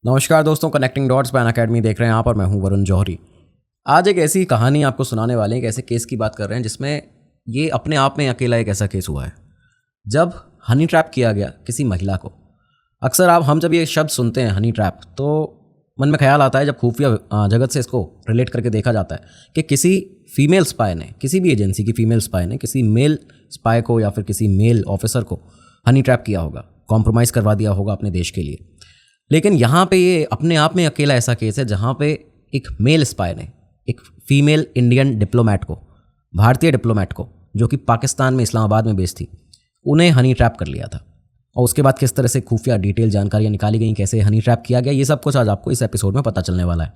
नमस्कार दोस्तों, connecting dots pan academy देख रहे हैं आप और मैं हूं वरुण जौहरी। आज एक ऐसी कहानी आपको सुनाने वाले हैं, एक ऐसे केस की बात कर रहे हैं जिसमें ये अपने आप में अकेला एक ऐसा केस हुआ है जब हनी ट्रैप किया गया किसी महिला को। अक्सर हम जब ये शब्द सुनते हैं हनी ट्रैप तो मन में ख्याल आता है, जब खुफिया जगत से इसको रिलेट करके देखा जाता है कि किसी फीमेल स्पाई ने, किसी भी एजेंसी की फीमेल स्पाई ने किसी मेल स्पाई को या फिर किसी मेल ऑफिसर को हनी ट्रैप किया होगा, कॉम्प्रोमाइज़ करवा दिया होगा अपने देश के लिए। लेकिन यहाँ पे ये अपने आप में अकेला ऐसा केस है जहाँ पे एक मेल स्पाई ने एक फीमेल इंडियन डिप्लोमेट को, भारतीय डिप्लोमेट को, जो कि पाकिस्तान में इस्लामाबाद में बेस्ड थी, उन्हें हनी ट्रैप कर लिया था। और उसके बाद किस तरह से खुफिया डिटेल जानकारियाँ निकाली गई, कैसे हनी ट्रैप किया गया, ये सब कुछ आज आपको इस एपिसोड में पता चलने वाला है।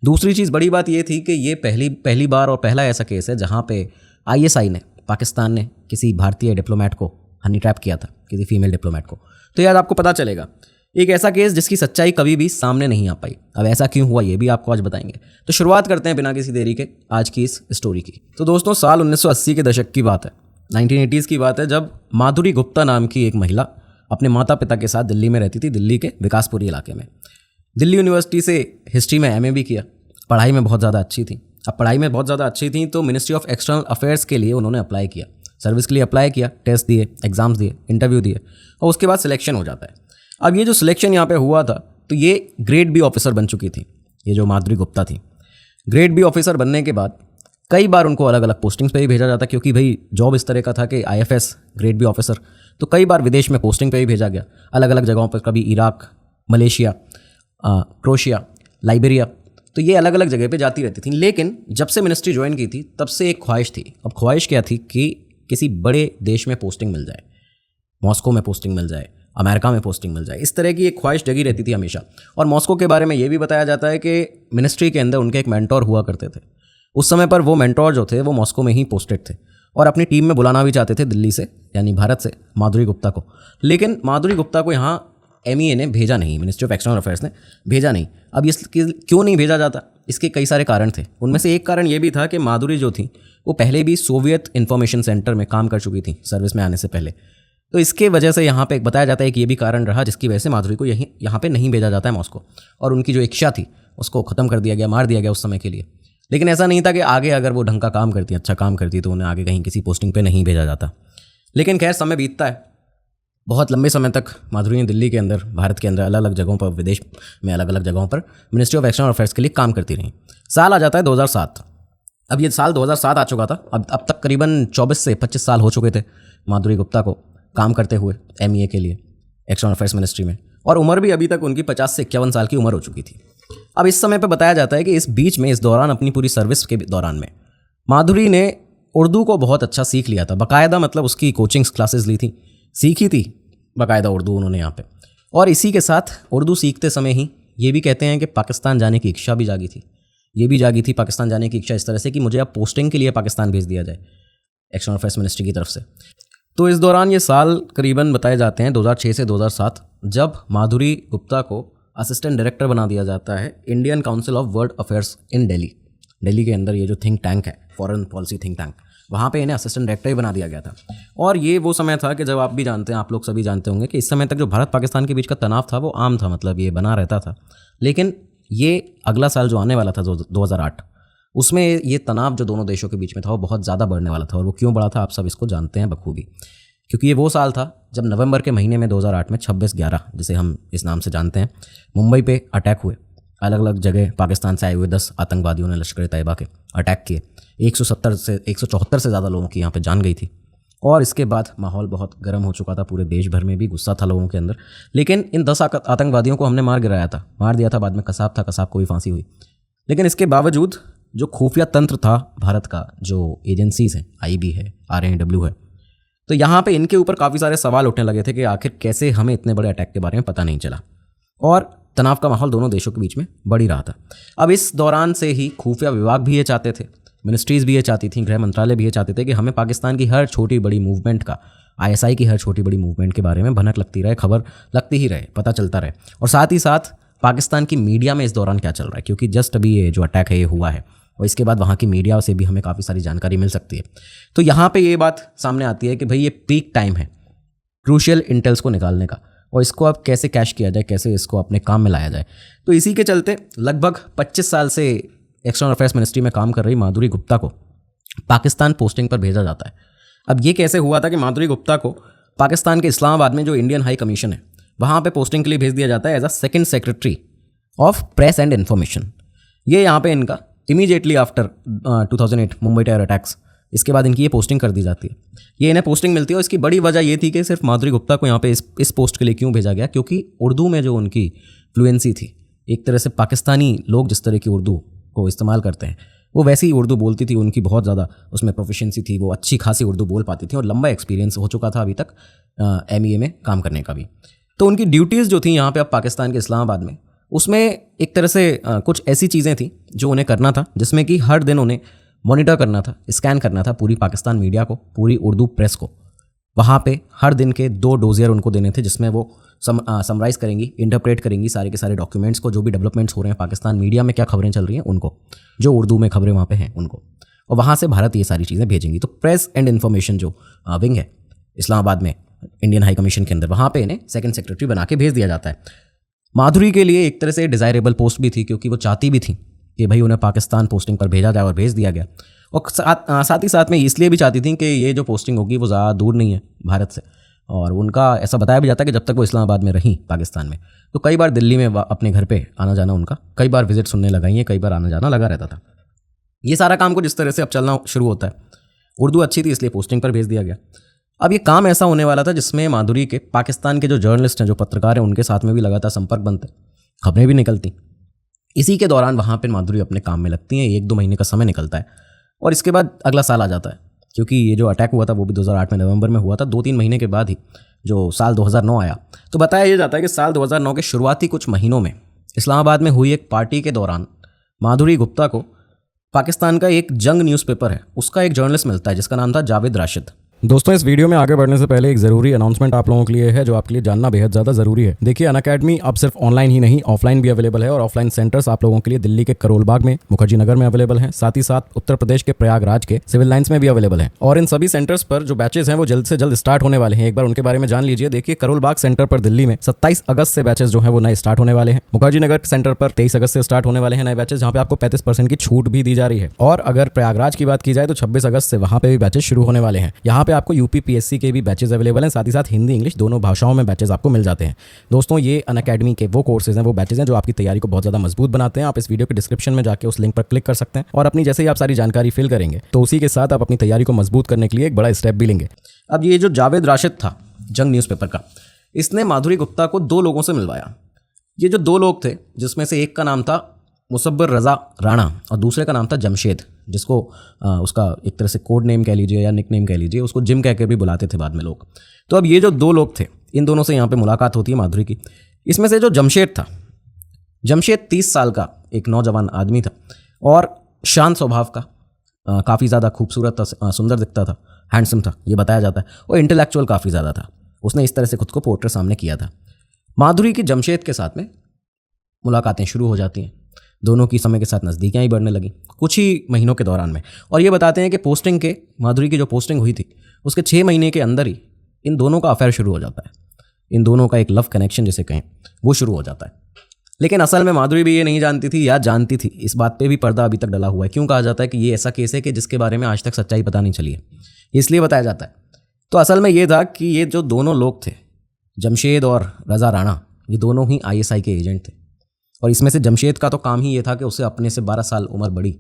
दूसरी चीज़, बड़ी बात ये थी कि ये पहली बार और पहला ऐसा केस है जहाँ पे ISI ने, पाकिस्तान ने किसी भारतीय डिप्लोमेट को हनी ट्रैप किया था, किसी फीमेल डिप्लोमेट को। तो यार आपको पता चलेगा एक ऐसा केस जिसकी सच्चाई कभी भी सामने नहीं आ पाई। अब ऐसा क्यों हुआ ये भी आपको आज बताएंगे। तो शुरुआत करते हैं बिना किसी देरी के आज की इस स्टोरी की। तो दोस्तों, साल 1980 के दशक की बात है, 1980s की बात है, जब माधुरी गुप्ता नाम की एक महिला अपने माता पिता के साथ दिल्ली में रहती थी, दिल्ली के विकासपुरी इलाके में। दिल्ली यूनिवर्सिटी से हिस्ट्री में MA भी किया, पढ़ाई में बहुत ज़्यादा अच्छी थी। अब पढ़ाई में बहुत ज़्यादा अच्छी थी तो मिनिस्ट्री ऑफ एक्सटर्नल अफेयर्स के लिए उन्होंने अप्लाई किया, सर्विस के लिए अप्लाई किया, टेस्ट दिए, एग्ज़ाम्स दिए, इंटरव्यू दिए और उसके बाद सिलेक्शन हो जाता है। अब ये जो सिलेक्शन यहाँ पे हुआ था तो ये ग्रेड B ऑफिसर बन चुकी थी, ये जो माधुरी गुप्ता थी। ग्रेड B ऑफिसर बनने के बाद कई बार उनको अलग अलग पोस्टिंग्स पे भी भेजा जाता, क्योंकि भाई जॉब इस तरह का था कि IFS ग्रेड B ऑफिसर, तो कई बार विदेश में पोस्टिंग पे भी भेजा गया अलग अलग जगहों पर, कभी इराक, मलेशिया, क्रोशिया, लाइबेरिया, तो ये अलग अलग जगह पे जाती रहती थी। लेकिन जब से मिनिस्ट्री ज्वाइन की थी तब से एक ख्वाहिश थी। अब ख्वाहिश क्या थी कि किसी बड़े देश में पोस्टिंग मिल जाए, मॉस्को में पोस्टिंग मिल जाए, अमेरिका में पोस्टिंग मिल जाए, इस तरह की एक ख्वाहिश जगी रहती थी हमेशा। और मॉस्को के बारे में ये भी बताया जाता है कि मिनिस्ट्री के अंदर उनके एक मेंटोर हुआ करते थे। उस समय पर वो मेंटोर जो थे वो मॉस्को में ही पोस्टेड थे और अपनी टीम में बुलाना भी चाहते थे दिल्ली से, यानी भारत से, माधुरी गुप्ता को। लेकिन माधुरी गुप्ता को यहाँ MEA ने भेजा नहीं, मिनिस्ट्री ऑफ एक्सटर्नल अफेयर्स ने भेजा नहीं। अब ये क्यों नहीं भेजा जाता, इसके कई सारे कारण थे। उनमें से एक कारण ये भी था कि माधुरी जो थी वो पहले भी सोवियत इंफॉर्मेशन सेंटर में काम कर चुकी थी सर्विस में आने से पहले। तो इसके वजह से यहाँ पे बताया जाता है कि ये भी कारण रहा जिसकी वजह से माधुरी को यहाँ पे नहीं भेजा जाता है मॉस्को, और उनकी जो इच्छा थी उसको ख़त्म कर दिया गया, मार दिया गया उस समय के लिए। लेकिन ऐसा नहीं था कि आगे अगर वो ढंग का काम करती, अच्छा काम करती, तो उन्हें आगे कहीं किसी पोस्टिंग पे नहीं भेजा जाता। लेकिन खैर समय बीतता है, बहुत लंबे समय तक माधुरी ने दिल्ली के अंदर, भारत के अंदर अलग अलग जगहों पर, विदेश में अलग अलग जगहों पर मिनिस्ट्री ऑफ एक्सटर्नल अफेयर्स के लिए काम करती रही। साल आ जाता है 2007। अब ये साल 2007 आ चुका था। अब तक करीबन 24 से 25 साल हो चुके थे माधुरी गुप्ता को काम करते हुए MEA के लिए एक्सटर्नल अफेयर्स मिनिस्ट्री में, और उम्र भी अभी तक उनकी 50 से 51 साल की उम्र हो चुकी थी। अब इस समय पर बताया जाता है कि इस बीच में, इस दौरान, अपनी पूरी सर्विस के दौरान में माधुरी ने उर्दू को बहुत अच्छा सीख लिया था, बाकायदा, मतलब उसकी कोचिंग्स क्लासेस ली थी, सीखी थी बाकायदा उर्दू उन्होंने यहाँ पे। और इसी के साथ उर्दू सीखते समय ही ये भी कहते हैं कि पाकिस्तान जाने की इच्छा भी जागी थी, ये भी जागी थी पाकिस्तान जाने की इच्छा, इस तरह से कि मुझे अब पोस्टिंग के लिए पाकिस्तान भेज दिया जाए एक्सटर्नल अफेयर्स मिनिस्ट्री की तरफ से। तो इस दौरान ये साल करीबन बताए जाते हैं 2006 से 2007, जब माधुरी गुप्ता को असिस्टेंट डायरेक्टर बना दिया जाता है Indian council of world affairs in Delhi के अंदर। ये जो थिंक टैंक है, फॉरेन पॉलिसी थिंक टैंक, वहाँ पे इन्हें असिस्टेंट डायरेक्टर ही बना दिया गया था। और ये वो समय था कि जब आप भी जानते हैं, आप लोग सभी जानते होंगे कि इस समय तक जो भारत पाकिस्तान के बीच का तनाव था वो आम था, मतलब ये बना रहता था। लेकिन ये अगला साल जो आने वाला था 2008, उसमें ये तनाव जो दोनों देशों के बीच में था वो बहुत ज़्यादा बढ़ने वाला था। और वो क्यों बढ़ा था आप सब इसको जानते हैं बखूबी, क्योंकि ये वो साल था जब नवंबर के महीने में 2008 में 26/11, जिसे हम इस नाम से जानते हैं, मुंबई पे अटैक हुए। अलग अलग जगह पाकिस्तान से आए हुए 10 आतंकवादियों ने लश्कर तैयबा के अटैक किए। 174 से ज़्यादा लोगों की यहाँ पे जान गई थी। और इसके बाद माहौल बहुत गर्म हो चुका था, पूरे देश भर में भी गुस्सा था लोगों के अंदर। लेकिन इन 10 आतंकवादियों को हमने मार दिया था। बाद में कसाब था, कसाब को भी फांसी हुई। लेकिन इसके बावजूद जो खुफिया तंत्र था भारत का, जो एजेंसीज़ हैं, IB है, RNW है, तो यहाँ पे इनके ऊपर काफ़ी सारे सवाल उठने लगे थे कि आखिर कैसे हमें इतने बड़े अटैक के बारे में पता नहीं चला। और तनाव का माहौल दोनों देशों के बीच में बढ़ ही रहा था। अब इस दौरान से ही खुफिया विभाग भी ये चाहते थे, मिनिस्ट्रीज़ भी ये चाहती थी, गृह मंत्रालय भी ये चाहते थे कि हमें पाकिस्तान की हर छोटी बड़ी मूवमेंट का, ISI की हर छोटी बड़ी मूवमेंट के बारे में भनक लगती रहे, खबर लगती ही रहे, पता चलता रहे। और साथ ही साथ पाकिस्तान की मीडिया में इस दौरान क्या चल रहा है, क्योंकि जस्ट अभी ये जो अटैक है ये हुआ है और इसके बाद वहाँ की मीडिया से भी हमें काफ़ी सारी जानकारी मिल सकती है। तो यहाँ पे ये बात सामने आती है कि भाई ये पीक टाइम है क्रूशियल इंटेल्स को निकालने का। और इसको अब कैसे कैश किया जाए, कैसे इसको अपने काम में लाया जाए। तो इसी के चलते लगभग 25 साल से एक्सटर्नल अफेयर्स मिनिस्ट्री में काम कर रही माधुरी गुप्ता को पाकिस्तान पोस्टिंग पर भेजा जाता है। अब ये कैसे हुआ था कि माधुरी गुप्ता को पाकिस्तान के इस्लामाबाद में जो इंडियन हाई कमीशन है वहाँ पे पोस्टिंग के लिए भेज दिया जाता है as a second secretary of press and information. ये यहाँ पे इनका immediately after 2008 Mumbai terror attacks, इसके बाद इनकी ये पोस्टिंग कर दी जाती है। ये इन्हें पोस्टिंग मिलती है और इसकी बड़ी वजह ये थी कि सिर्फ माधुरी गुप्ता को यहाँ पे इस पोस्ट के लिए क्यों भेजा गया, क्योंकि उर्दू में जो उनकी फ्लुएंसी थी, एक तरह से पाकिस्तानी लोग जिस तरह की उर्दू को इस्तेमाल करते हैं वो वैसी ही उर्दू बोलती थी, उनकी बहुत ज़्यादा उसमें प्रोफिशिएंसी थी, वो अच्छी खासी उर्दू बोल पाती थी और लंबा एक्सपीरियंस हो चुका था अभी तक MEA में काम करने का भी। तो उनकी ड्यूटीज़ जो थी यहाँ पे अब पाकिस्तान के इस्लामाबाद में, उसमें एक तरह से कुछ ऐसी चीज़ें थी जो उन्हें करना था, जिसमें कि हर दिन उन्हें मॉनिटर करना था, स्कैन करना था पूरी पाकिस्तान मीडिया को, पूरी उर्दू प्रेस को। वहाँ पे हर दिन के 2 डोजियर उनको देने थे जिसमें वो समराइज़ करेंगी, इंटरप्रेट करेंगी सारे के सारे डॉक्यूमेंट्स को, जो भी डेवलपमेंट्स हो रहे हैं पाकिस्तान मीडिया में, क्या खबरें चल रही हैं उनको, जो उर्दू में खबरें वहाँ पे हैं उनको, और वहाँ से भारत ये सारी चीज़ें भेजेंगी। तो प्रेस एंड इन्फॉर्मेशन जो विंग है इस्लामाबाद में इंडियन हाई कमीशन के अंदर, वहाँ पे इन्हें सेकंड सेक्रेटरी बना के भेज दिया जाता है। माधुरी के लिए एक तरह से डिज़ायरेबल पोस्ट भी थी, क्योंकि वो चाहती भी थी कि भाई उन्हें पाकिस्तान पोस्टिंग पर भेजा जाए, और भेज दिया गया। और साथ ही साथ में इसलिए भी चाहती थी कि ये जो पोस्टिंग होगी वो ज़्यादा दूर नहीं है भारत से, और उनका ऐसा बताया भी जाता है कि जब तक वो इस्लामाबाद में रहीं पाकिस्तान में, तो कई बार दिल्ली में अपने घर पे आना जाना उनका, कई बार विजिट सुनने लगाई हैं, कई बार आना जाना लगा रहता था। ये सारा काम कुछ इस तरह से अब चलना शुरू होता है। उर्दू अच्छी थी इसलिए पोस्टिंग पर भेज दिया गया। अब ये काम ऐसा होने वाला था जिसमें माधुरी के पाकिस्तान के जो जर्नलिस्ट हैं, जो पत्रकार हैं, उनके साथ में भी लगातार संपर्क बनते, खबरें भी निकलती। इसी के दौरान वहाँ पर माधुरी अपने काम में लगती हैं। 1-2 महीने का समय निकलता है और इसके बाद अगला साल आ जाता है, क्योंकि ये जो अटैक हुआ था वो भी 2008 में नवंबर में हुआ था। 2-3 महीने के बाद ही जो साल 2009 आया, तो बताया ये जाता है कि साल 2009 के शुरुआती कुछ महीनों में इस्लामाबाद में हुई एक पार्टी के दौरान माधुरी गुप्ता को पाकिस्तान का एक जंग न्यूज़पेपर है उसका एक जर्नलिस्ट मिलता है जिसका नाम था जावेद राशिद। दोस्तों, इस वीडियो में आगे बढ़ने से पहले एक ज़रूरी अनाउंसमेंट आप लोगों के लिए है जो आपके लिए जानना बेहद ज़्यादा ज़रूरी है। देखिए, अनअकैडमी अब सिर्फ ऑनलाइन ही नहीं ऑफलाइन भी अवेलेबल है, और ऑफलाइन सेंटर्स आप लोगों के लिए दिल्ली के करोल बाग में, मुखर्जी नगर में अवेलेबल हैं, साथ ही साथ उत्तर प्रदेश के प्रयागराज के सिविल लाइन्स में भी अवेलेबल है। और इन सभी सेंटर्स पर जो बैचेज हैं वो जल्द से जल्द स्टार्ट होने वाले हैं। एक बार उनके बारे में जान लीजिए। देखिए, करोल बाग सेंटर पर दिल्ली में 27 अगस्त से बैचेज जो है वो नए स्टार्ट होने वाले हैं। मुखर्जी नगर सेंटर पर 23 अगस्त से स्टार्ट होने वाले हैं नए बैचेज, जहाँ पे आपको 35% की छूट भी दी जा रही है। और अगर प्रयागराज की बात की जाए तो 26 अगस्त से वहाँ पे भी बैचेज शुरू होने वाले हैं। यहाँ पे आपको UPPSC के भी बैचेज अवेलेबल हैं, साथ ही साथ हिंदी इंग्लिश दोनों भाषाओं में बैचेज आपको मिल जाते हैं। दोस्तों, ये अनअकैडमी के वो कोर्सेज हैं, वो बैचेज हैं जो आपकी तैयारी को बहुत ज़्यादा मजबूत बनाते हैं। आप इस वीडियो के डिस्क्रिप्शन में जाके उस लिंक पर क्लिक कर सकते हैं और अपनी जैसे ही आप सारी जानकारी फिल करेंगे तो उसी के साथ आप अपनी तैयारी को मजबूत करने के लिए एक बड़ा स्टेप भी लेंगे। अब ये जो जावेद राशिद था जंग न्यूज़पेपर का, इसने माधुरी गुप्ता को 2 लोगों से मिलवाया। ये जो 2 लोग थे, जिसमें से एक का नाम था मुसब्बिर रज़ा राणा और दूसरे का नाम था जमशेद, जिसको उसका एक तरह से कोड नेम कह लीजिए या निक नेम कह लीजिए, उसको जिम कह के भी बुलाते थे बाद में लोग। तो अब ये जो 2 लोग थे, इन दोनों से यहाँ पे मुलाकात होती है माधुरी की। इसमें से जो जमशेद था, जमशेद 30 साल का एक नौजवान आदमी था और शांत स्वभाव का, काफ़ी ज़्यादा खूबसूरत था, सुंदर दिखता था, हैंडसम था ये बताया जाता है, और इंटेलेक्चुअल काफ़ी ज़्यादा था। उसने इस तरह से खुद को पोर्ट्रेट सामने किया था। माधुरी की जमशेद के साथ में मुलाकातें शुरू हो जाती हैं। दोनों की समय के साथ नज़दीकियाँ ही बढ़ने लगी कुछ ही महीनों के दौरान में। और ये बताते हैं कि पोस्टिंग के, माधुरी की जो पोस्टिंग हुई थी उसके 6 महीने के अंदर ही इन दोनों का अफेयर शुरू हो जाता है। इन दोनों का एक लव कनेक्शन जिसे कहें वो शुरू हो जाता है। लेकिन असल में माधुरी भी ये नहीं जानती थी, या जानती थी, इस बात पे भी पर्दा अभी तक डला हुआ है। क्यों कहा जाता है कि ये ऐसा केस है कि जिसके बारे में आज तक सच्चाई पता नहीं चली है, इसलिए बताया जाता है। तो असल में ये था कि ये जो दोनों लोग थे, जमशेद और रज़ा राणा, ये दोनों ही ISI के एजेंट थे। और इसमें से जमशेद का तो काम ही ये था कि उसे अपने से 12 साल उम्र बड़ी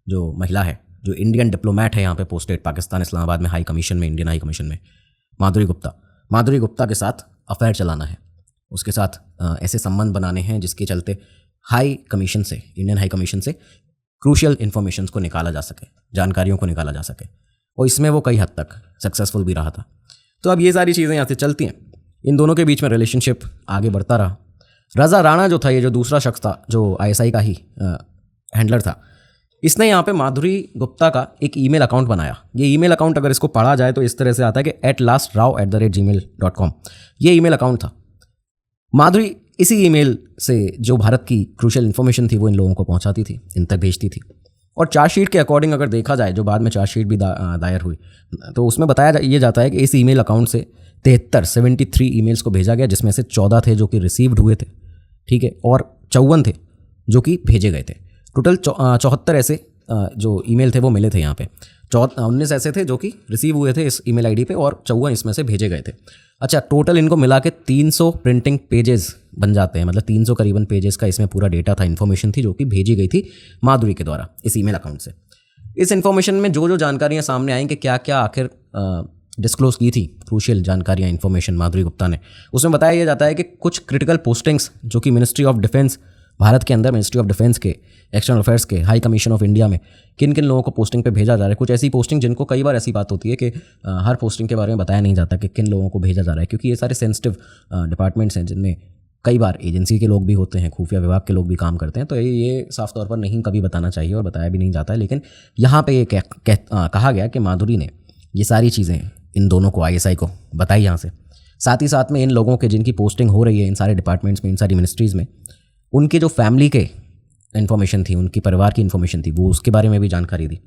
जो महिला है, जो इंडियन डिप्लोमेट है यहाँ पे पोस्टेड पाकिस्तान इस्लामाबाद में हाई कमीशन में, इंडियन हाई कमीशन में, माधुरी गुप्ता के साथ अफेयर चलाना है, उसके साथ ऐसे संबंध बनाने हैं जिसके चलते हाई कमीशन से, इंडियन हाई कमीशन से क्रूशियल इन्फॉर्मेशंस को निकाला जा सके, जानकारियों को निकाला जा सके। और इसमें वो कई हद तक सक्सेसफुल भी रहा था। तो अब ये सारी चीज़ें यहाँ से चलती हैं। इन दोनों के बीच में रिलेशनशिप आगे बढ़ता रहा। रज़ा राणा जो था, ये जो दूसरा शख्स था जो ISI का ही हैंडलर था, इसने यहाँ पे माधुरी गुप्ता का एक ईमेल अकाउंट बनाया। ये ईमेल अकाउंट अगर इसको पढ़ा जाए तो इस तरह से आता है कि @lastrao@gmail.com ये ईमेल अकाउंट था। माधुरी इसी ईमेल से जो भारत की क्रूशियल इन्फॉर्मेशन थी वो इन लोगों को पहुँचाती थी, इन तक भेजती थी। और चार्जशीट के अकॉर्डिंग अगर देखा जाए, जो बाद में चार्जशीट भी दायर हुई, तो उसमें ये जाता है कि इस ईमेल अकाउंट से 73 ईमेल्स को भेजा गया, जिसमें से 14 थे जो कि रिसीव्ड हुए थे, ठीक है, और 54 थे जो कि भेजे गए थे। टोटल 74 ऐसे जो ईमेल थे वो मिले थे यहाँ पे। 19 ऐसे थे जो कि रिसीव हुए थे इस ईमेल आईडी पे और 54 इसमें से भेजे गए थे। अच्छा, टोटल इनको मिला के 300 प्रिंटिंग पेजेस बन जाते हैं, मतलब 300 करीबन पेजेस का इसमें पूरा डेटा था, इन्फॉर्मेशन थी जो कि भेजी गई थी माधुरी के द्वारा इस ईमेल अकाउंट से। इस इन्फॉर्मेशन में जो जो जानकारियाँ सामने आई कि क्या क्या आखिर डिस्क्लोज की थी, क्रूशियल जानकारियाँ, इन्फॉर्मेशन माधुरी गुप्ता ने, उसमें बताया जाता है कि कुछ क्रिटिकल पोस्टिंग्स जो कि मिनिस्ट्री ऑफ डिफेंस, भारत के अंदर मिनिस्ट्री ऑफ डिफेंस के, एक्सटर्नल अफेयर्स के, हाई कमीशन ऑफ इंडिया में किन किन लोगों को पोस्टिंग पे भेजा जा रहा है। कुछ ऐसी पोस्टिंग जिनको कई बार ऐसी बात होती है कि हर पोस्टिंग के बारे में बताया नहीं जाता कि किन लोगों को भेजा जा रहा है, क्योंकि ये सारे सेंसिटिव डिपार्टमेंट्स हैं जिनमें कई बार एजेंसी के लोग भी होते हैं, खुफिया विभाग के लोग भी काम करते हैं, तो ये साफ तौर पर नहीं कभी बताना चाहिए और बताया भी नहीं जाता है। लेकिन यहाँ पर ये कहा गया कि माधुरी ने ये सारी चीज़ें इन दोनों को, ISI को बताई यहाँ से। साथ ही साथ में इन लोगों के जिनकी पोस्टिंग हो रही है इन सारे डिपार्टमेंट्स में, इन सारी मिनिस्ट्रीज़ में, उनके जो फैमिली के इन्फॉर्मेशन थी, उनकी परिवार की इन्फॉर्मेशन थी, वो उसके बारे में भी जानकारी दी।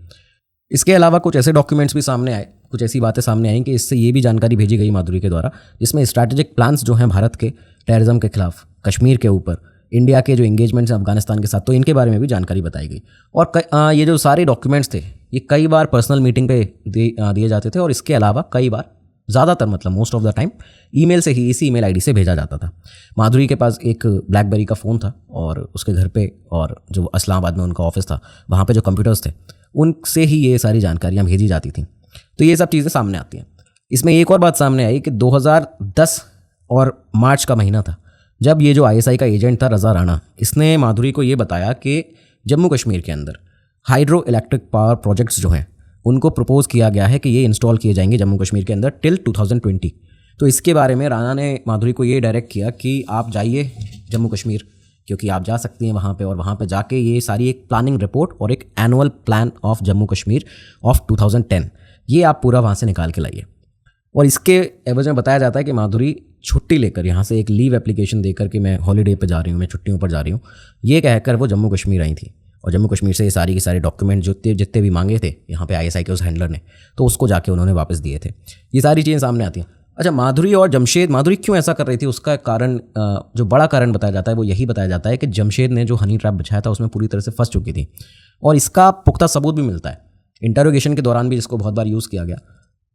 इसके अलावा कुछ ऐसे डॉक्यूमेंट्स भी सामने आए, कुछ ऐसी बातें सामने आई कि इससे ये भी जानकारी भेजी गई माधुरी के द्वारा, जिसमें स्ट्रैटेजिक प्लान्स जो हैं भारत के टेररिज्म के खिलाफ, कश्मीर के ऊपर, इंडिया के जो एंगेजमेंट्स हैं अफगानिस्तान के साथ, तो इनके बारे में भी जानकारी बताई गई। और ये जो सारे डॉक्यूमेंट्स थे ये कई बार पर्सनल मीटिंग पे दिए जाते थे, और इसके अलावा कई बार, ज़्यादातर मतलब most of the time, email से ही, इसी ईमेल आईडी से भेजा जाता था। माधुरी के पास एक ब्लैकबेरी का फ़ोन था और उसके घर पे, और जो इस्लामाबाद में उनका ऑफिस था, वहाँ पे जो कंप्यूटर्स थे उनसे ही ये सारी जानकारियाँ भेजी जाती थी। तो ये सब चीज़ें सामने आती हैं। इसमें एक और बात सामने आई कि 2010 और मार्च का महीना था जब ये जो ISI का एजेंट था रज़ा राणा, इसने माधुरी को ये बताया कि जम्मू कश्मीर के अंदर हाइड्रो इलेक्ट्रिक पावर प्रोजेक्ट्स जो हैं उनको प्रपोज किया गया है कि ये इंस्टॉल किए जाएंगे जम्मू कश्मीर के अंदर टिल 2020। तो इसके बारे में राणा ने माधुरी को ये डायरेक्ट किया कि आप जाइए जम्मू कश्मीर, क्योंकि आप जा सकती हैं वहाँ पे, और वहाँ पे जाके ये सारी एक प्लानिंग रिपोर्ट और एक annual plan of Jammu Kashmir of 2010 ये आप पूरा वहाँ से निकाल के लाइए। और इसके एवज में बताया जाता है कि माधुरी छुट्टी लेकर यहाँ से एक लीव एप्लीकेशन देकर कि मैं हॉलीडे पे जा रही हूँ, मैं छुट्टियों पर जा रही हूँ, ये कहकर वो जम्मू कश्मीर आई थी। और जम्मू कश्मीर से ये सारी के सारे डॉक्यूमेंट जितने भी मांगे थे यहाँ पे ISI के उस हैंडलर ने, तो उसको जाके उन्होंने वापस दिए थे। ये सारी चीज़ें सामने आती हैं। अच्छा, माधुरी और जमशेद, माधुरी क्यों ऐसा कर रही थी, उसका कारण, जो बड़ा कारण बताया जाता है वो यही बताया जाता है कि जमशेद ने जो हनी ट्रैप बिछाया था उसमें पूरी तरह से फंस चुकी थी, और इसका पुख्ता सबूत भी मिलता है। इंटरोगेशन के दौरान भी इसको बहुत बार यूज़ किया गया।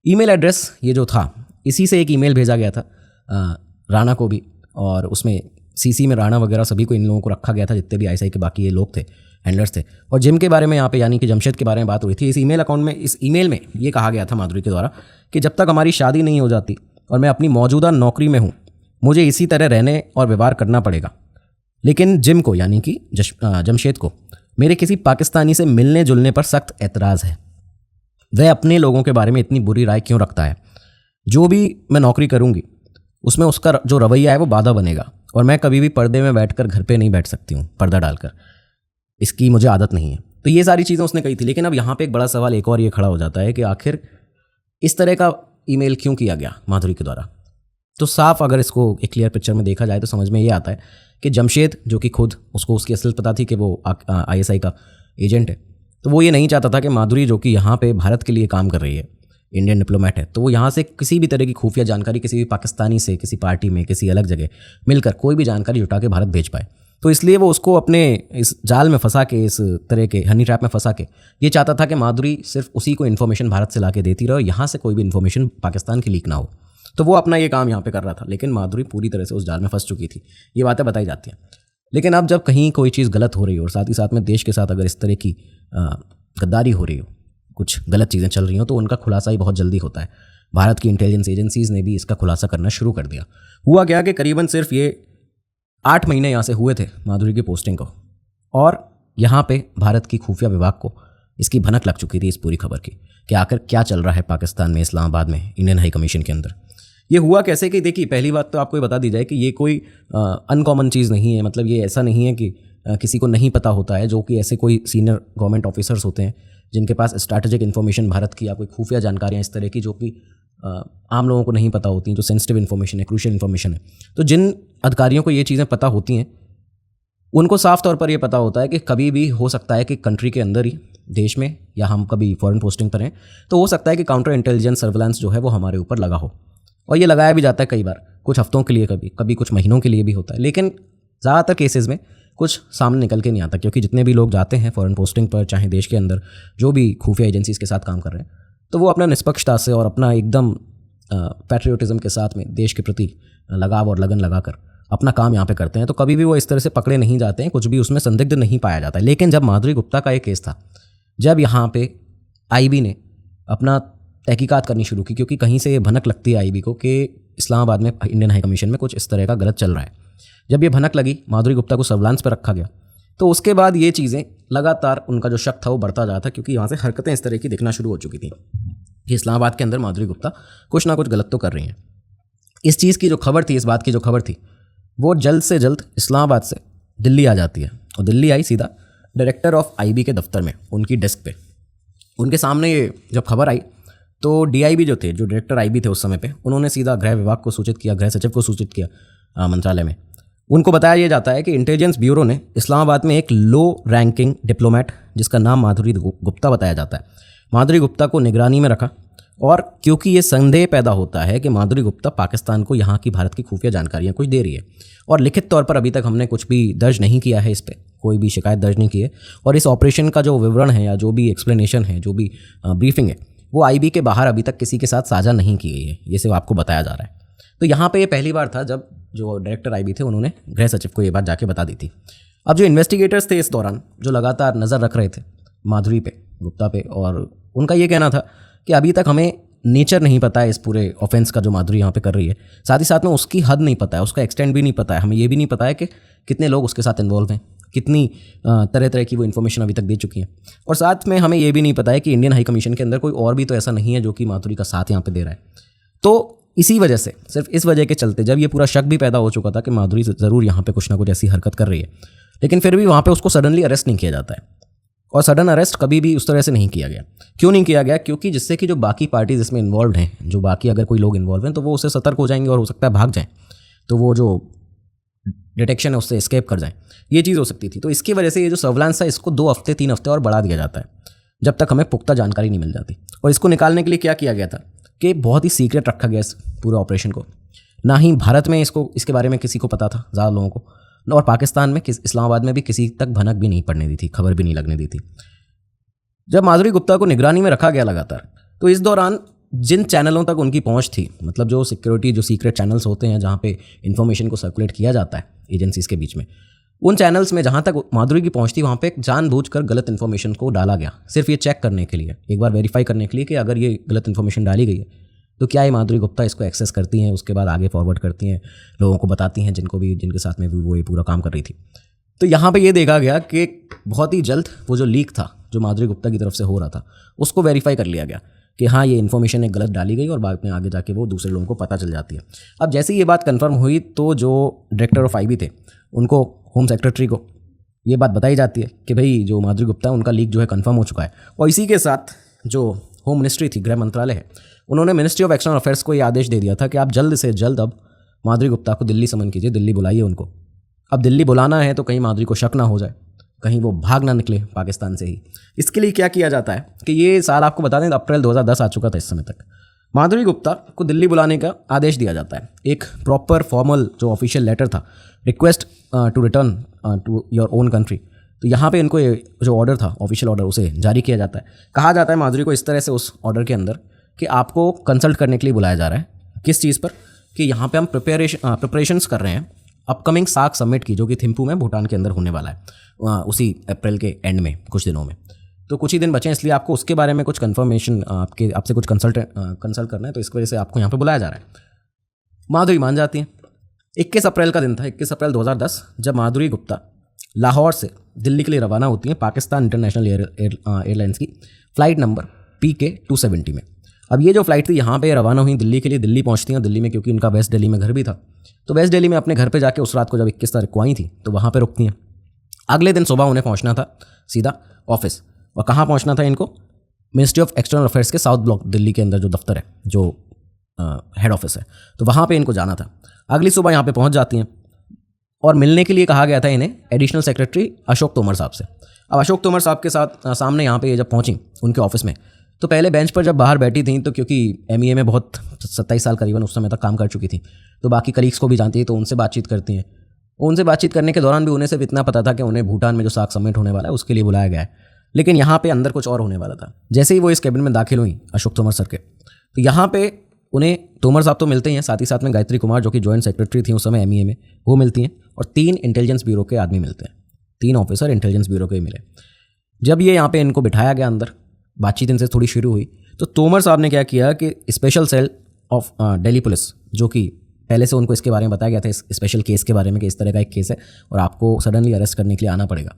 ईमेल एड्रेस ये जो था, इसी से एक ईमेल भेजा गया था राणा को भी, और उसमें CC में राणा वगैरह सभी को, इन लोगों को रखा गया था, जितने भी ISI के बाकी ये लोग थे, हैंडलर्स थे। और जिम के बारे में यहाँ पे, यानी कि जमशेद के बारे में बात हुई थी। इस ईमेल अकाउंट में, इस ईमेल में ये कहा गया था माधुरी के द्वारा कि जब तक हमारी शादी नहीं हो जाती और मैं अपनी मौजूदा नौकरी में हूँ, मुझे इसी तरह रहने और व्यवहार करना पड़ेगा। लेकिन जिम को, यानी कि जमशेद को, मेरे किसी पाकिस्तानी से मिलने जुलने पर सख्त एतराज़ है। वह अपने लोगों के बारे में इतनी बुरी राय क्यों रखता है? जो भी मैं नौकरी करूँगी उसमें उसका जो रवैया है वो बाधा बनेगा, और मैं कभी भी पर्दे में बैठकर घर पे नहीं बैठ सकती हूँ, पर्दा डालकर, इसकी मुझे आदत नहीं है। तो ये सारी चीज़ें उसने कही थी। लेकिन अब यहाँ पे एक बड़ा सवाल एक और ये खड़ा हो जाता है कि आखिर इस तरह का ईमेल क्यों किया गया माधुरी के द्वारा। तो साफ अगर इसको एक क्लियर पिक्चर में देखा जाए तो समझ में ये आता है कि जमशेद, जो कि खुद उसको उसकी असल पता थी कि वो ISI का एजेंट है, तो वो ये नहीं चाहता था कि माधुरी, जो कि यहाँ पे भारत के लिए काम कर रही है, इंडियन डिप्लोमेट है, तो वो यहाँ से किसी भी तरह की खुफिया जानकारी किसी भी पाकिस्तानी से, किसी पार्टी में, किसी अलग जगह मिलकर कोई भी जानकारी जुटा के भारत भेज पाए। तो इसलिए वो उसको अपने इस जाल में फंसा के, इस तरह के हनी ट्रैप में फंसा के ये चाहता था कि माधुरी सिर्फ उसी को इन्फॉर्मेशन भारत से ला के देती रहे, यहाँ से कोई भी इन्फॉर्मेशन पाकिस्तान की लीक ना हो। तो वो अपना ये काम यहाँ पे कर रहा था, लेकिन माधुरी पूरी तरह से उस जाल में फंस चुकी थी। ये बातें बताई जाती हैं। लेकिन अब जब कहीं कोई चीज़ गलत हो रही हो और साथ ही साथ में देश के साथ अगर इस तरह की गद्दारी हो रही हो, कुछ गलत चीज़ें चल रही हो, तो उनका खुलासा ही बहुत जल्दी होता है। भारत की इंटेलिजेंस एजेंसीज़ ने भी इसका खुलासा करना शुरू कर दिया। हुआ क्या कि करीबन सिर्फ ये 8 महीने यहाँ से हुए थे माधुरी की पोस्टिंग को, और यहाँ पे भारत की खुफिया विभाग को इसकी भनक लग चुकी थी इस पूरी खबर की कि आखिर क्या चल रहा है पाकिस्तान में, इस्लामाबाद में, इंडियन हाई कमीशन के अंदर। ये हुआ कैसे कि देखिए, पहली बात तो आपको ये बता दी जाए कि ये कोई अनकॉमन चीज़ नहीं है। मतलब ये ऐसा नहीं है कि किसी को नहीं पता होता है, जो कि ऐसे कोई सीनियर गवर्नमेंट ऑफिसर्स होते हैं जिनके पास स्ट्रैटेजिक इन्फॉर्मेशन भारत की या कोई खुफिया जानकारियाँ इस तरह की जो कि आम लोगों को नहीं पता होती, जो सेंसिटिव इन्फॉर्मेशन है, क्रूशियल इन्फॉर्मेशन है। तो जिन अधिकारियों को ये चीज़ें पता होती हैं उनको साफ तौर पर ये पता होता है कि कभी भी हो सकता है कि कंट्री के अंदर ही देश में या हम कभी फॉरेन पोस्टिंग पर हैं तो हो सकता है कि काउंटर इंटेलिजेंस सर्विलांस जो है वो हमारे ऊपर लगा हो, और ये लगाया भी जाता है कई बार, कुछ हफ्तों के लिए, कभी कभी कुछ महीनों के लिए भी होता है। लेकिन ज़्यादातर केसेस में कुछ सामने निकल के नहीं आता, क्योंकि जितने भी लोग जाते हैं फॉरेन पोस्टिंग पर, चाहे देश के अंदर जो भी खुफिया एजेंसीज़ के साथ काम कर रहे हैं, तो वो अपना निष्पक्षता से और अपना एकदम पैट्रियोटिज्म के साथ में देश के प्रति लगाव और लगन लगाकर अपना काम यहाँ पे करते हैं। तो कभी भी वो इस तरह से पकड़े नहीं जाते हैं, कुछ भी उसमें संदिग्ध नहीं पाया जाता है। लेकिन जब माधुरी गुप्ता का एक केस था, जब यहाँ पे आईबी ने अपना तहकीकात करनी शुरू की, क्योंकि कहीं से ये भनक लगती है आईबी को कि इस्लामाबाद में इंडियन हाई कमीशन में कुछ इस तरह का गलत चल रहा है। जब ये भनक लगी, माधुरी गुप्ता को सर्विलांस पर रखा गया, तो उसके बाद ये चीज़ें लगातार, उनका जो शक था वो बढ़ता जाता, क्योंकि यहाँ से हरकतें इस तरह की दिखना शुरू हो चुकी थी कि इस्लामाबाद के अंदर माधुरी गुप्ता कुछ ना कुछ गलत तो कर रही हैं। इस चीज़ की जो खबर थी, इस बात की जो खबर थी, वो जल्द से जल्द इस्लामाबाद से दिल्ली आ जाती है, और दिल्ली आई सीधा डायरेक्टर ऑफ आईबी के दफ्तर में, उनकी डेस्क पे। उनके सामने ये जब खबर आई तो डीआईबी जो थे, जो डायरेक्टर आईबी थे उस समय पे, उन्होंने सीधा गृह विभाग को सूचित किया, गृह सचिव को सूचित किया मंत्रालय में। उनको बताया ये जाता है कि इंटेलिजेंस ब्यूरो ने इस्लामाबाद में एक लो रैंकिंग डिप्लोमेट, जिसका नाम माधुरी गुप्ता बताया जाता है, माधुरी गुप्ता को निगरानी में रखा। और क्योंकि ये संदेह पैदा होता है कि माधुरी गुप्ता पाकिस्तान को यहाँ की भारत की खुफिया जानकारियाँ कुछ दे रही है, और लिखित तौर पर अभी तक हमने कुछ भी दर्ज नहीं किया है, इस पर कोई भी शिकायत दर्ज नहीं की है, और इस ऑपरेशन का जो विवरण है या जो भी एक्सप्लेनेशन है, जो भी ब्रीफिंग है, वो आईबी के बाहर अभी तक किसी के साथ साझा नहीं की गई है, ये सिर्फ आपको बताया जा रहा है। तो यहाँ पे ये पहली बार था जब जो डायरेक्टर आईबी थे उन्होंने गृह सचिव को ये बात जाके बता दी थी। अब जो इन्वेस्टिगेटर्स थे इस दौरान, जो लगातार नज़र रख रहे थे माधुरी पे, गुप्ता पे, और उनका ये कहना था कि अभी तक हमें नेचर नहीं पता है इस पूरे ऑफेंस का जो माधुरी यहाँ पे कर रही है, साथ ही साथ में उसकी हद नहीं पता है, उसका एक्सटेंड भी नहीं पता है, हमें ये भी नहीं पता है कि कितने लोग उसके साथ इन्वॉल्व हैं, कितनी तरह तरह की वो इन्फॉर्मेशन अभी तक दे चुकी हैं, और साथ में हमें ये भी नहीं पता है कि इंडियन हाई कमीशन के अंदर कोई और भी तो ऐसा नहीं है जो कि माधुरी का साथ यहाँ पे दे रहा है। तो इसी वजह से, सिर्फ इस वजह के चलते, जब ये पूरा शक भी पैदा हो चुका था कि माधुरी ज़रूर यहाँ पे कुछ ना कुछ ऐसी हरकत कर रही है, लेकिन फिर भी वहाँ पे उसको सडनली अरेस्ट नहीं किया जाता है, और सडन अरेस्ट कभी भी उस तरह से नहीं किया गया। क्यों नहीं किया गया? क्योंकि जिससे कि जो बाकी पार्टीज इसमें इन्वॉल्व हैं, जो बाकी अगर कोई लोग इन्वॉल्व हैं, तो वो उससे सतर्क हो जाएंगे और हो सकता है भाग जाएं, तो वो जो डिटेक्शन है उससे एस्केप कर जाएं, ये चीज़ हो सकती थी। तो इसकी वजह से ये जो सर्विलांस है, इसको 2 हफ्ते 3 हफ्ते और बढ़ा दिया जाता है, जब तक हमें पुख्ता जानकारी नहीं मिल जाती। और इसको निकालने के लिए क्या किया गया था कि बहुत ही सीक्रेट रखा गया इस पूरे ऑपरेशन को। ना ही भारत में इसके बारे में किसी को पता था, ज़्यादा लोगों को, और पाकिस्तान में, इस्लामाबाद में भी किसी तक भनक भी नहीं पड़ने दी थी, खबर भी नहीं लगने दी थी। जब माधुरी गुप्ता को निगरानी में रखा गया लगातार, तो इस दौरान जिन चैनलों तक उनकी पहुंच थी, मतलब जो सिक्योरिटी, जो सीक्रेट चैनल्स होते हैं जहां पे इन्फॉर्मेशन को सर्कुलेट किया जाता है एजेंसीज़ के बीच में, उन चैनल्स में जहां तक माधुरी की पहुंच थी, वहां पे जानबूझकर गलत इन्फॉर्मेशन को डाला गया, सिर्फ ये चेक करने के लिए, एक बार वेरीफाई करने के लिए कि अगर ये गलत इन्फॉर्मेशन डाली गई है तो क्या ये माधुरी गुप्ता इसको एक्सेस करती हैं, उसके बाद आगे फॉरवर्ड करती हैं, लोगों को बताती हैं जिनके साथ में भी वो ये पूरा काम कर रही थी। तो यहाँ पे ये देखा गया कि बहुत ही जल्द वो जो लीक था, जो माधुरी गुप्ता की तरफ से हो रहा था, उसको वेरीफाई कर लिया गया कि हाँ, ये इन्फॉर्मेशन एक गलत डाली गई, और बाद में आगे जाके वो दूसरे लोगों को पता चल जाती है। अब जैसे ही ये बात कन्फर्म हुई, तो जो डायरेक्टर ऑफ आईबी थे, उनको, होम सेक्रेटरी को ये बात बताई जाती है कि भाई जो माधुरी गुप्ता है, उनका लीक जो है कन्फर्म हो चुका है। और इसी के साथ जो होम मिनिस्ट्री थी, गृह मंत्रालय है, उन्होंने मिनिस्ट्री ऑफ एक्सटर्नल अफेयर्स को ये आदेश दे दिया था कि आप जल्द से जल्द अब माधुरी गुप्ता को दिल्ली समन कीजिए, दिल्ली बुलाइए उनको। अब दिल्ली बुलाना है तो कहीं माधुरी को शक ना हो जाए, कहीं वो भाग ना निकले पाकिस्तान से ही। इसके लिए क्या किया जाता है कि ये साल आपको बता दें, अप्रैल 2010 आ चुका था इस समय तक, माधुरी गुप्ता को दिल्ली बुलाने का आदेश दिया जाता है। एक प्रॉपर फॉर्मल जो ऑफिशियल लेटर था, request to return to your own country, तो यहाँ पे इनको ये जो ऑर्डर था, ऑफिशियल ऑर्डर, उसे जारी किया जाता है। कहा जाता है माधुरी को इस तरह से उस ऑर्डर के अंदर कि आपको कंसल्ट करने के लिए बुलाया जा रहा है। किस चीज़ पर? कि यहाँ पे हम प्रिपरेशंस कर रहे हैं अपकमिंग सार्क समिट की, जो कि थिम्पू में, भूटान के अंदर होने वाला है उसी अप्रैल के एंड में, कुछ दिनों में। तो कुछ ही दिन बचे हैं, इसलिए आपको उसके बारे में कुछ कंफर्मेशन, आपसे कुछ कंसल्ट करना है, तो इस वजह से आपको यहाँ पे बुलाया जा रहा है। माधुरी मान जाती हैं। 21 अप्रैल का दिन था, 21 अप्रैल 2010, जब माधुरी गुप्ता लाहौर से दिल्ली के लिए रवाना होती हैं पाकिस्तान इंटरनेशनल एयरलाइंस की फ़्लाइट नंबर PK 270 में। अब ये जो फ़्लाइट थी यहाँ पे रवाना हुई दिल्ली के लिए, दिल्ली पहुँचती हैं। दिल्ली में क्योंकि उनका वेस्ट दिल्ली में घर भी था, तो वेस्ट दिल्ली में अपने घर पे जाके उस रात को जब 21 तारीख को आई थी, तो वहाँ पे रुकती हैं। अगले दिन सुबह उन्हें पहुँचना था सीधा ऑफिस। और कहाँ पहुँचना था इनको? मिनिस्ट्री ऑफ एक्सटर्नल अफेयर्स के साउथ ब्लॉक दिल्ली के अंदर जो दफ्तर है, जो हेड ऑफिस है, तो वहाँ पे इनको जाना था। अगली सुबह यहाँ पे पहुँच जाती हैं और मिलने के लिए कहा गया था इन्हें एडिशनल सेक्रेटरी अशोक तोमर साहब से। अब अशोक तोमर साहब के साथ सामने यहाँ पे जब पहुँची उनके ऑफिस में, तो पहले बेंच पर जब बाहर बैठी थी, तो क्योंकि एमईए में बहुत 27 साल करीबन उस समय तक काम कर चुकी थी, तो बाकी कलीग्स को भी जानती है, तो उनसे बातचीत करती हैं। उनसे बातचीत करने के दौरान भी उन्हें सिर्फ इतना पता था कि उन्हें भूटान में जो साख समिट होने वाला है उसके लिए बुलाया गया है, लेकिन यहाँ पे अंदर कुछ और होने वाला था। जैसे ही वो इस कैबिनेट में दाखिल हुई अशोक तोमर सर के, तो यहाँ पे उन्हें तोमर साहब तो मिलते ही हैं, साथ ही साथ में गायत्री कुमार जो कि जॉइंट सेक्रेटरी थी उस समय एमईए में, वो मिलती हैं, और 3 इंटेलिजेंस ब्यूरो के आदमी मिलते हैं, 3 ऑफिसर इंटेलिजेंस ब्यूरो के मिले। जब ये यहाँ पे इनको बिठाया गया अंदर, बातचीत इनसे थोड़ी शुरू हुई, तो तोमर साहब ने क्या किया कि special cell of Delhi police, जो कि पहले से उनको इसके बारे में बताया गया था, इस स्पेशल केस के बारे में कि इस तरह का एक केस है और आपको सडनली अरेस्ट करने के लिए आना पड़ेगा,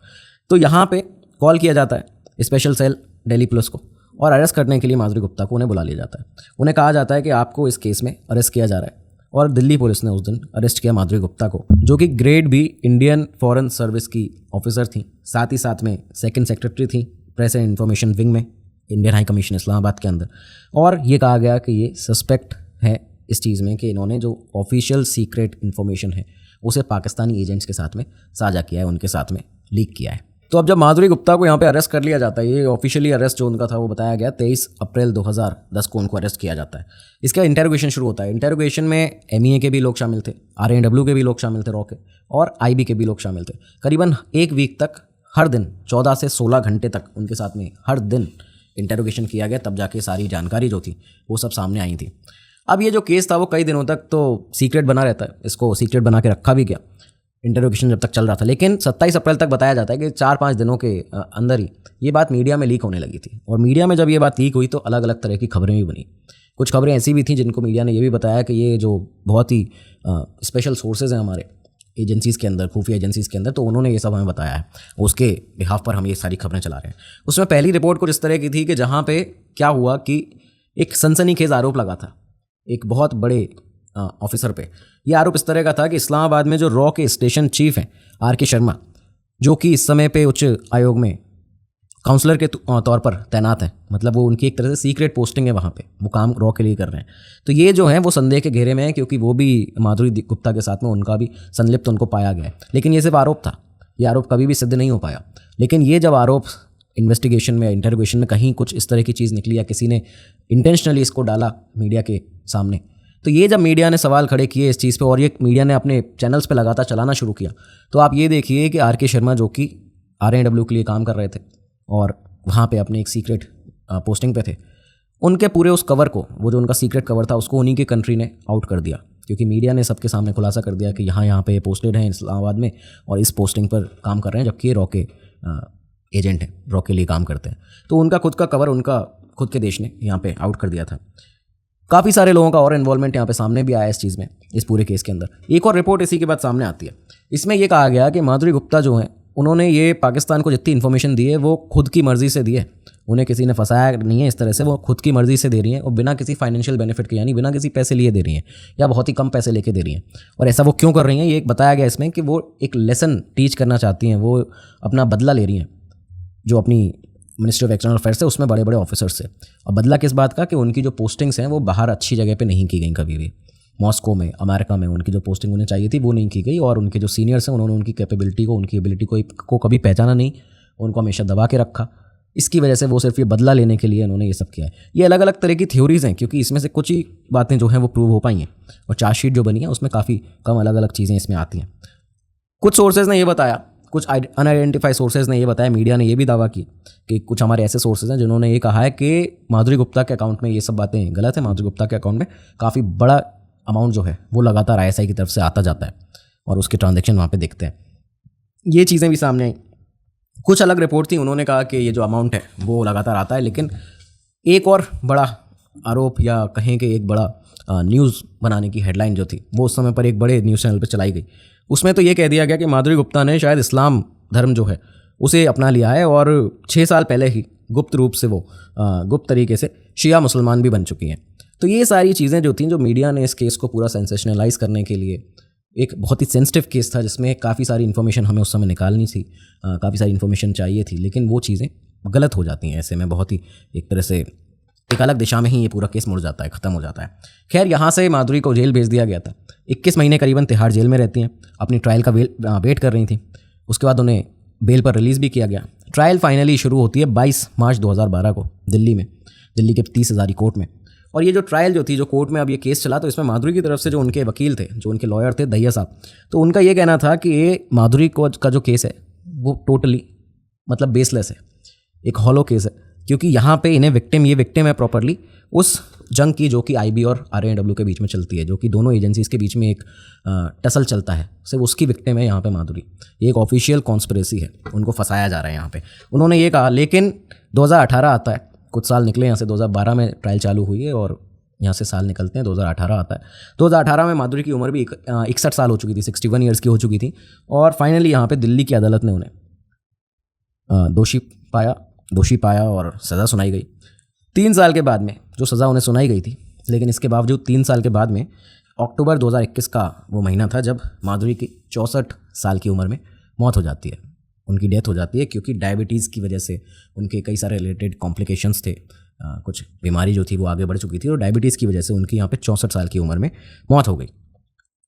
तो यहाँ पे कॉल किया जाता है स्पेशल सेल दिल्ली पुलिस को, और अरेस्ट करने के लिए माधुरी गुप्ता को उन्हें बुला लिया जाता है। उन्हें कहा जाता है कि आपको इस केस में अरेस्ट किया जा रहा है, और दिल्ली पुलिस ने उस दिन अरेस्ट किया माधुरी गुप्ता को, जो कि grade B Indian foreign service की ऑफिसर थी, साथ ही साथ में सेकंड सेक्रेटरी थी प्रेस एंड इन्फॉर्मेशन विंग में इंडियन हाई कमीशन इस्लामाबाद के अंदर। और ये कहा गया कि ये सस्पेक्ट है इस चीज़ में कि इन्होंने जो ऑफिशियल सीक्रेट इन्फॉर्मेशन है उसे पाकिस्तानी एजेंट्स के साथ में साझा किया है, उनके साथ में लीक किया है। तो अब जब माधुरी गुप्ता को यहाँ पे अरेस्ट कर लिया जाता है, ये ऑफिशियली अरेस्ट जो उनका था वो बताया गया 23 अप्रैल 2010 को उनको अरेस्ट किया जाता है। इसका इंटेरोगेशन शुरू होता है। इंटेरोगेशन में एमईए के भी लोग शामिल थे, आरएनडब्ल्यू के भी लोग शामिल थे, रॉ के, और आईबी के भी लोग शामिल थे। करीबन 1 वीक तक हर दिन 14 से 16 घंटे तक उनके साथ में हर दिन इंटेरोगेशन किया गया, तब जाके सारी जानकारी जो थी वो सब सामने आई थी। अब ये जो केस था वो कई दिनों तक तो सीक्रेट बना रहता है, इसको सीक्रेट बना के रखा भी गया इंटेरोगेशन जब तक चल रहा था, लेकिन 27 अप्रैल तक बताया जाता है कि 4-5 दिनों के अंदर ही ये बात मीडिया में लीक होने लगी थी। और मीडिया में जब ये बात लीक हुई तो अलग अलग तरह की खबरें भी बनी। कुछ खबरें ऐसी भी थी जिनको मीडिया ने ये भी बताया कि ये जो बहुत ही स्पेशल सोर्सेज हैं हमारे एजेंसीज़ के अंदर, खुफिया एजेंसीज़ के अंदर, तो उन्होंने ये सब हमें बताया है, उसके बिहाफ पर हम ये सारी खबरें चला रहे हैं। उसमें पहली रिपोर्ट कुछ इस तरह की थी कि जहाँ पे क्या हुआ कि एक सनसनीखेज आरोप लगा था एक बहुत बड़े ऑफिसर पे। ये आरोप इस तरह का था कि इस्लामाबाद में जो रॉ के स्टेशन चीफ हैं आर.के. शर्मा, जो कि इस समय पे उच्च आयोग में काउंसलर के तौर पर तैनात हैं, मतलब वो उनकी एक तरह से सीक्रेट पोस्टिंग है वहाँ पे, वो काम रॉ के लिए कर रहे हैं। तो ये जो है वो संदेह के घेरे में है, क्योंकि वो भी माधुरी गुप्ता के साथ में उनका भी संलिप्त उनको पाया गया है। लेकिन ये सिर्फ आरोप था, ये आरोप कभी भी सिद्ध नहीं हो पाया। लेकिन ये जब आरोप इन्वेस्टिगेशन में, इंटरोगेशन में कहीं कुछ इस तरह की चीज़ निकली या किसी ने इंटेंशनली इसको डाला मीडिया के सामने, तो ये जब मीडिया ने सवाल खड़े किए इस चीज़ पे और ये मीडिया ने अपने चैनल्स पे लगातार चलाना शुरू किया, तो आप ये देखिए कि आर.के. शर्मा जो कि आरएनडब्ल्यू के लिए काम कर रहे थे और वहाँ पे अपने एक सीक्रेट पोस्टिंग पे थे, उनके पूरे उस कवर को, वो जो उनका सीक्रेट कवर था, उसको उन्हीं के कंट्री ने आउट कर दिया, क्योंकि मीडिया ने सबके सामने खुलासा कर दिया कि यहाँ पे पोस्टेड हैं इस्लामाबाद में और इस पोस्टिंग पर काम कर रहे हैं, जबकि ये रॉ के एजेंट हैं, रॉ के लिए काम करते हैं। तो उनका खुद का कवर उनका खुद के देश ने यहाँ पे आउट कर दिया था। काफ़ी सारे लोगों का और इन्वॉल्वमेंट यहाँ पे सामने भी आया इस चीज़ में, इस पूरे केस के अंदर। एक और रिपोर्ट इसी के बाद सामने आती है। इसमें ये कहा गया कि माधुरी गुप्ता जो हैं, उन्होंने ये पाकिस्तान को जितनी इन्फॉर्मेशन दी है वो खुद की मर्ज़ी से दी है, उन्हें किसी ने फंसाया नहीं है इस तरह से, वो खुद की मर्ज़ी से दे रही हैं और बिना किसी फाइनेंशियल बेनिफिट के, यानी बिना किसी पैसे लिए दे रही हैं या बहुत ही कम पैसे लेके दे रही हैं। और ऐसा वो क्यों कर रही हैं, ये एक बताया गया इसमें कि वो एक लेसन टीच करना चाहती हैं, वो अपना बदला ले रही हैं जो अपनी मिनिस्ट्री ऑफ एक्सटर्नल अफेयर्स है उसमें बड़े बड़े ऑफिसर्स से। और बदला किस बात का, कि उनकी जो पोस्टिंग्स हैं वो बाहर अच्छी जगह पे नहीं की गई कभी भी। मॉस्को में, अमेरिका में उनकी जो पोस्टिंग उन्हें चाहिए थी वो नहीं की गई, और उनके जो सीनियर्स हैं उन्होंने उनकी कैपेबिलिटी को, उनकी एबिलिटी को कभी पहचाना नहीं, उनको हमेशा दबा के रखा। इसकी वजह से वो सिर्फ ये बदला लेने के लिए उन्होंने ये सब किया है। ये अलग अलग तरह की थ्योरीज़ हैं, क्योंकि इसमें से कुछ ही बातें जो हैं वो प्रूव हो पाई हैं, और चार्जशीट जो बनी है उसमें काफ़ी कम अलग अलग चीज़ें इसमें आती हैं। कुछ सोर्सेज ने ये बताया, कुछ अनआइडेंटिफाइड सोर्सेज ने ये बताया, मीडिया ने ये भी दावा की कि कुछ हमारे ऐसे सोर्सेज हैं जिन्होंने ये कहा है कि माधुरी गुप्ता के अकाउंट में ये सब बातें गलत है। माधुरी गुप्ता के अकाउंट में काफ़ी बड़ा अमाउंट जो है वो लगातार ISI की तरफ से आता जाता है और उसके ट्रांजैक्शन वहाँ पे दिखते हैं। ये चीज़ें भी सामने आई। कुछ अलग रिपोर्ट थी, उन्होंने कहा कि ये जो अमाउंट है वो लगातार आता है। लेकिन एक और बड़ा आरोप या कहें कि एक बड़ा न्यूज़ बनाने की हेडलाइन जो थी वो उस समय पर एक बड़े न्यूज़ चैनल पर चलाई गई। उसमें तो ये कह दिया गया कि माधुरी गुप्ता ने शायद इस्लाम धर्म जो है उसे अपना लिया है और 6 साल पहले ही गुप्त रूप से वो गुप्त तरीके से शिया मुसलमान भी बन चुकी हैं। तो ये सारी चीज़ें जो थी, जो मीडिया ने इस केस को पूरा सेंसेशनलाइज करने के लिए, एक बहुत ही सेंसिटिव केस था जिसमें काफ़ी सारी इन्फॉर्मेशन हमें उस समय निकालनी थी, काफ़ी सारी इन्फॉर्मेशन चाहिए थी, लेकिन वो चीज़ें गलत हो जाती हैं। ऐसे में बहुत ही एक तरह से एक अलग दिशा में ही ये पूरा केस मुड़ जाता है, ख़त्म हो जाता है। खैर, यहाँ से माधुरी को जेल भेज दिया गया था। 21 महीने करीबन तिहाड़ जेल में रहती हैं, अपनी ट्रायल का वेट कर रही थी। उसके बाद उन्हें बेल पर रिलीज़ भी किया गया। ट्रायल फाइनली शुरू होती है 22 मार्च 2012 को दिल्ली में, दिल्ली के 30 हज़ारी कोर्ट में। और ये जो ट्रायल जो थी, जो कोर्ट में अब ये केस चला, तो इसमें माधुरी की तरफ से जो उनके वकील थे, जो उनके लॉयर थे दहिया साहब, तो उनका ये कहना था कि ये माधुरी को का जो केस है वो टोटली मतलब बेसलेस है, एक हॉलो केस है, क्योंकि यहाँ पे इन्हें ये विक्टिम है प्रॉपरली उस जंग की जो कि IB और RAW के बीच में चलती है, जो कि दोनों एजेंसीज़ के बीच में एक टसल चलता है, सिर्फ उसकी विक्टिम है यहाँ पे माधुरी। ये एक ऑफिशियल कॉन्स्पिरेसी है, उनको फंसाया जा रहा है यहाँ पे, उन्होंने ये कहा। लेकिन 2018 आता है, कुछ साल निकले यहाँ से, 2012 में ट्रायल चालू हुई है और यहाँ से साल निकलते हैं, 2018 आता है। 2018 में माधुरी की उम्र भी 61 साल हो चुकी थी, 61 ईयर्स की हो चुकी थी। और फाइनली यहाँ पे दिल्ली की अदालत ने उन्हें दोषी पाया और सज़ा सुनाई गई 3 साल के बाद में, जो सज़ा उन्हें सुनाई गई थी। लेकिन इसके बावजूद 3 साल के बाद में अक्टूबर 2021 का वो महीना था जब माधुरी की 64 साल की उम्र में मौत हो जाती है, उनकी डेथ हो जाती है, क्योंकि डायबिटीज़ की वजह से उनके कई सारे रिलेटेड कॉम्प्लिकेशंस थे, कुछ बीमारी जो थी वो आगे बढ़ चुकी थी, और डायबिटीज़ की वजह से उनकी यहाँ पे 64 साल की उम्र में मौत हो गई।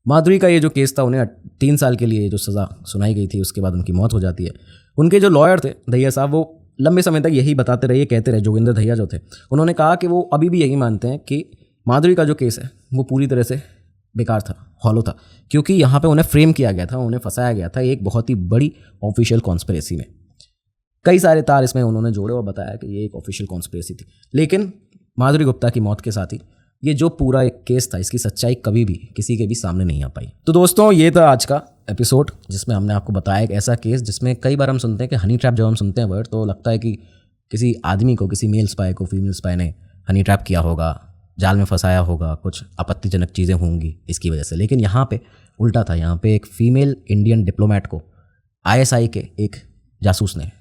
माधुरी का ये जो केस था, उन्हें 3 साल के लिए जो सज़ा सुनाई गई थी, उसके बाद उनकी मौत हो जाती है। उनके जो लॉयर थे दहिया साहब, वो लंबे समय तक यही बताते रहे, कहते रहे, जोगिंदर दहिया जो थे, उन्होंने कहा कि वो अभी भी यही मानते हैं कि माधुरी का जो केस है वो पूरी तरह से बेकार था, हॉलो था, क्योंकि यहाँ पे उन्हें फ्रेम किया गया था, उन्हें फंसाया गया था एक बहुत ही बड़ी ऑफिशियल कॉन्स्पिरेसी में। कई सारे तार इसमें उन्होंने जोड़े और बताया कि ये एक ऑफिशियल कॉन्स्पिरेसी थी। लेकिन माधुरी गुप्ता की मौत के साथ ही ये जो पूरा एक केस था, इसकी सच्चाई कभी भी किसी के भी सामने नहीं आ पाई। तो दोस्तों, ये था आज का एपिसोड, जिसमें हमने आपको बताया एक ऐसा केस जिसमें कई बार हम सुनते हैं कि हनी ट्रैप, जब हम सुनते हैं वर्ड तो लगता है कि किसी आदमी को, किसी मेल स्पाई को फीमेल स्पाई ने हनी ट्रैप किया होगा, जाल में फंसाया होगा, कुछ आपत्तिजनक चीज़ें होंगी इसकी वजह से। लेकिन यहाँ पे उल्टा था, यहाँ पे एक फीमेल इंडियन डिप्लोमेट को ISI के एक जासूस ने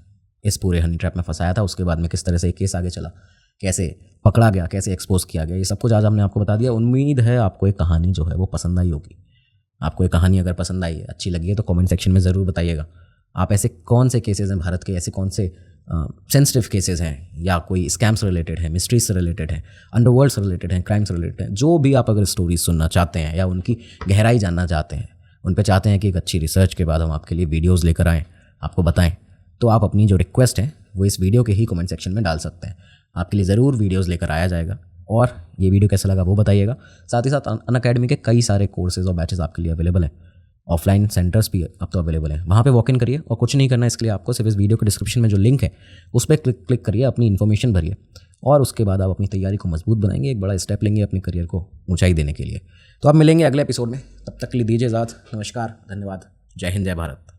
इस पूरे हनी ट्रैप में फंसाया था। उसके बाद में किस तरह से केस आगे चला, कैसे पकड़ा गया, कैसे एक्सपोज किया गया, ये सब कुछ आज हमने आपको बता दिया। उम्मीद है आपको एक कहानी जो है वो पसंद आई होगी। आपको ये कहानी अगर पसंद आई है, अच्छी लगी है, तो कमेंट सेक्शन में ज़रूर बताइएगा। आप ऐसे कौन से केसेस हैं भारत के, ऐसे कौन से सेंसिटिव केसेस हैं, या कोई स्कैम्स रिलेटेड है, मिस्ट्रीज से रिलेटेड है, अंडरवर्ल्ड से रिलेटेड हैं, क्राइम से रिलेटेड है, जो भी आप अगर स्टोरीज सुनना चाहते हैं या उनकी गहराई जानना चाहते हैं, उन पर चाहते हैं कि एक अच्छी रिसर्च के बाद हम आपके लिए वीडियोज़ लेकर आएँ, आपको बताएँ, तो आप अपनी जो रिक्वेस्ट है वो इस वीडियो के ही कमेंट सेक्शन में डाल सकते हैं। आपके लिए ज़रूर वीडियोज़ लेकर आया जाएगा। और ये वीडियो कैसा लगा वो बताइएगा। साथ ही साथ अनअकैडमी के कई सारे कोर्सेज और बैचेस आपके लिए अवेलेबल हैं। ऑफलाइन सेंटर्स भी अब तो अवेलेबल हैं, वहाँ पे वॉक इन करिए। और कुछ नहीं करना इसके लिए आपको, सिर्फ इस वीडियो के डिस्क्रिप्शन में जो लिंक है उस पर क्लिक करिए, अपनी इन्फॉर्मेशन भरिए, और उसके बाद आप अपनी तैयारी को मजबूत बनाएंगे, एक बड़ा स्टेप लेंगे अपने करियर को ऊंचाई देने के लिए। तो आप मिलेंगे अगले एपिसोड में, तब तक के लिए दीजिए इजाज़त। नमस्कार, धन्यवाद, जय हिंद, जय भारत।